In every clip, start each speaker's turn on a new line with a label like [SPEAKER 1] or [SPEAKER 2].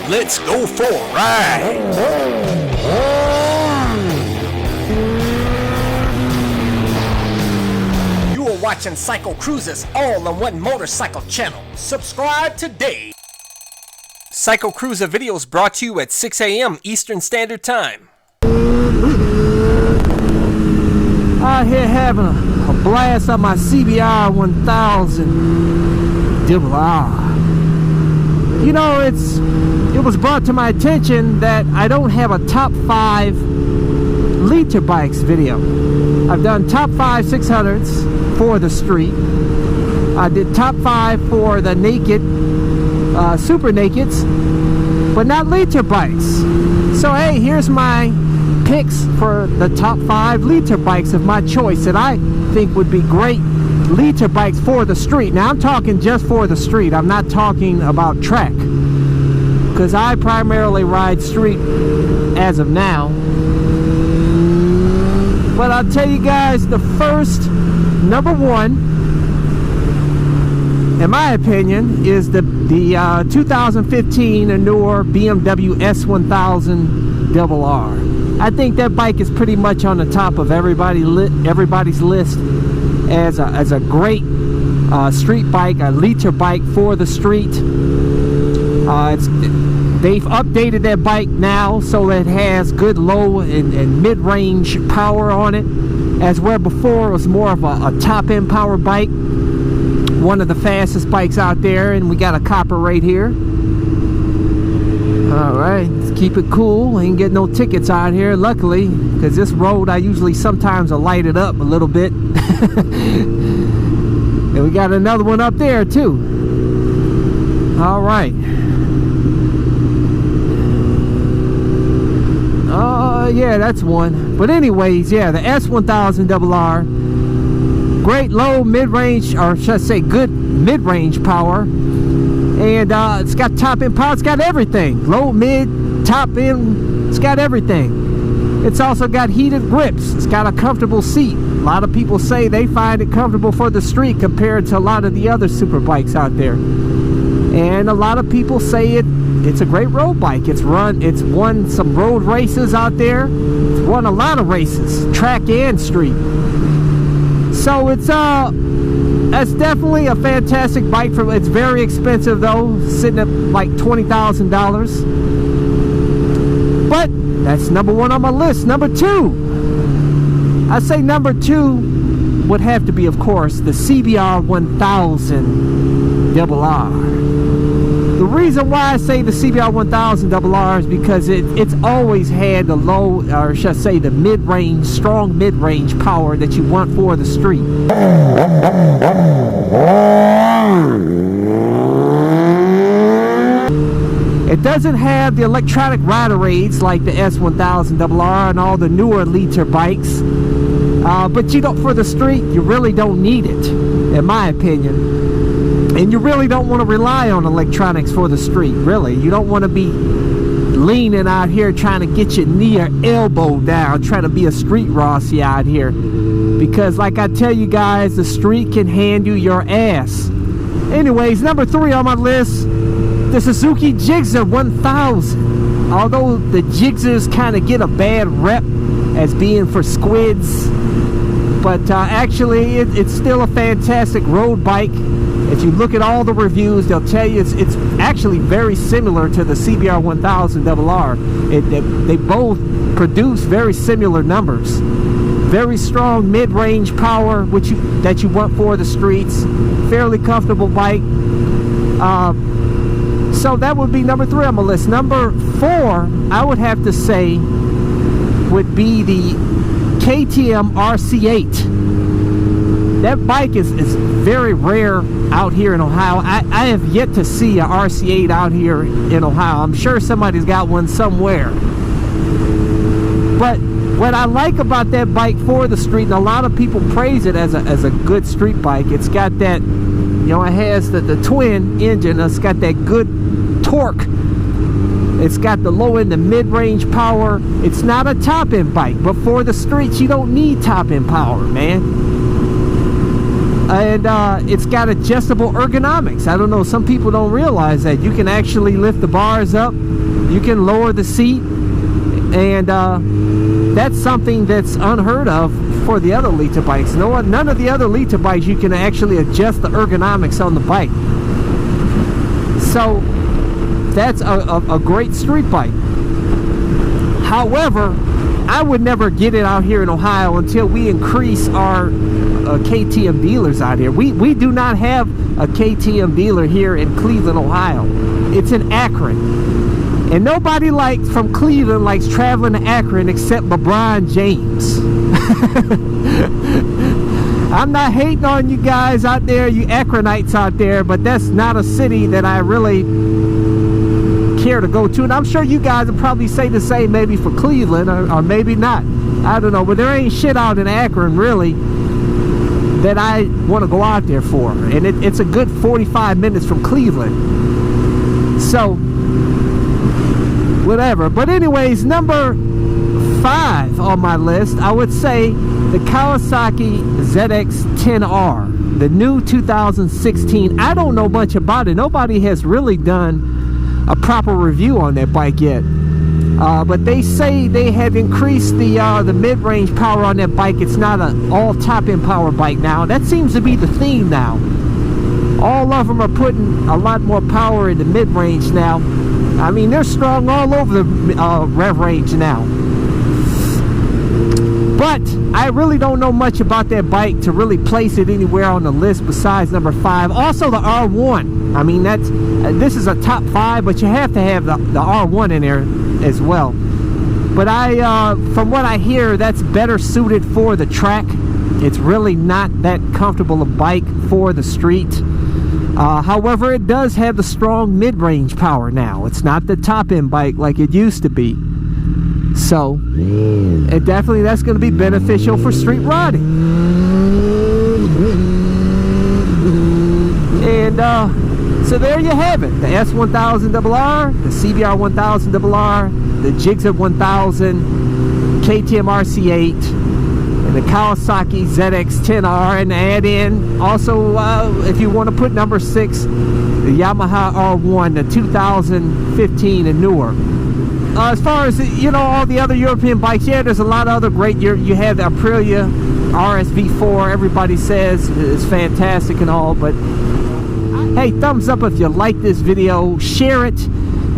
[SPEAKER 1] Let's go for a ride. You are watching CycleCruza's all-in-one motorcycle channel. Subscribe today. CycleCruza videos brought to you at 6 a.m. Eastern Standard Time.
[SPEAKER 2] Out here having a blast on my CBR 1000RR. You know, it was brought to my attention that I don't have a top 5 liter bikes video. I've done top 5 600s for the street. I did top 5 for the naked, super nakeds, but not liter bikes. So hey, here's my picks for the top 5 liter bikes of my choice that I think would be great liter bikes for the street. Now I'm talking just for the street. I'm not talking about track, because I primarily ride street as of now. But I'll tell you guys, the first number one, in my opinion, is the 2015 or newer BMW S1000RR. I think that bike is pretty much on the top of everybody's list as a great street bike, a liter bike for the street. They've updated that bike now so it has good low and mid-range power on it, as where before it was more of a top-end power bike. One of the fastest bikes out there, and we got a copper right here. Alright, let's keep it cool. Ain't get no tickets out here, luckily, because this road I usually sometimes will light it up a little bit. And we got another one up there too. Alright. Yeah, that's one. But anyways, yeah, the S1000RR, great low mid-range, or should I say good mid-range power, and it's got top end power. It's got everything, low, mid, top end, it's got everything. It's also got heated grips. It's got a comfortable seat. A lot of people say they find it comfortable for the street compared to a lot of the other super bikes out there, and a lot of people say it's a great road bike. It's won some road races out there. It's won a lot of races, track and street. So it's that's definitely a fantastic bike. It's very expensive though, sitting at like $20,000. But that's number one on my list. Number two, I say number two would have to be, of course, the CBR 1000RR. The reason why I say the CBR 1000RR is because it's always had the low, or should I say the mid-range, strong mid-range power that you want for the street. It doesn't have the electronic rider aids like the S1000RR and all the newer liter bikes, but you don't, for the street, you really don't need it, in my opinion. And you really don't want to rely on electronics for the street, really. You don't want to be leaning out here trying to get your knee or elbow down, trying to be a street Rossi out here. Because like I tell you guys, the street can hand you your ass. Anyways, number 3 on my list, the Suzuki Gixxer 1000. Although the Gixxers kind of get a bad rep as being for squids, but actually it's still a fantastic road bike. If you look at all the reviews, they'll tell you it's actually very similar to the CBR 1000RR. They both produce very similar numbers. Very strong mid-range power, that you want for the streets. Fairly comfortable bike. So that would be number 3 on my list. Number 4, I would have to say, would be the KTM RC8. That bike is very rare out here in Ohio. I have yet to see a RC8 out here in Ohio. I'm sure somebody's got one somewhere. But what I like about that bike for the street, and a lot of people praise it as a good street bike, it's got that, you know, it has the twin engine. It's got that good torque. It's got the low end, the mid-range power. It's not a top-end bike, but for the streets, you don't need top-end power, man. And it's got adjustable ergonomics. I don't know, some people don't realize that you can actually lift the bars up, you can lower the seat, and that's something that's unheard of for the other Lita bikes. None of the other Lita bikes you can actually adjust the ergonomics on the bike. So that's a great street bike. However, I would never get it out here in Ohio until we increase our KTM dealers out here. We do not have a KTM dealer here in Cleveland, Ohio. It's in Akron. And nobody from Cleveland likes traveling to Akron except LeBron James. I'm not hating on you guys out there, you Akronites out there, but that's not a city that I really care to go to. And I'm sure you guys will probably say the same maybe for Cleveland, or maybe not. I don't know, but there ain't shit out in Akron really that I want to go out there for. And it's a good 45 minutes from Cleveland. So, whatever. But anyways, number 5 on my list, I would say the Kawasaki ZX-10R, the new 2016. I don't know much about it. Nobody has really done a proper review on that bike yet. But they say they have increased the mid-range power on that bike. It's not an all top-end power bike now. That seems to be the theme now. All of them are putting a lot more power in the mid-range now. I mean, they're strong all over the rev range now. But I really don't know much about that bike to really place it anywhere on the list besides number 5. Also the R1. I mean, this is a top 5, but you have to have the R1 in there as well. But from what I hear, that's better suited for the track. It's really not that comfortable a bike for the street. However, it does have the strong mid-range power now. It's not the top-end bike like it used to be. So, and definitely that's going to be beneficial for street riding. And so there you have it. The S1000RR, the CBR 1000RR, the Jigsaw 1000, KTM RC8, and the Kawasaki ZX-10R, and add in also, if you want to put number 6, the Yamaha R1, the 2015 and newer. As far as, you know, all the other European bikes, yeah, there's a lot of other great. You have the Aprilia RSV4, everybody says is fantastic and all, but hey, thumbs up if you like this video, share it,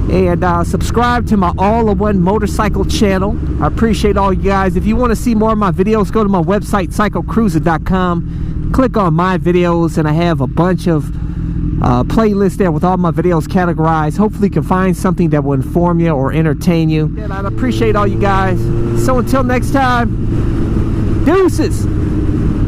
[SPEAKER 2] and subscribe to my all-in-one motorcycle channel. I appreciate all you guys. If you want to see more of my videos, go to my website, CycleCruza.com, click on my videos, and I have a bunch of playlist there with all my videos categorized. Hopefully you can find something that will inform you or entertain you. And I'd appreciate all you guys. So until next time, deuces.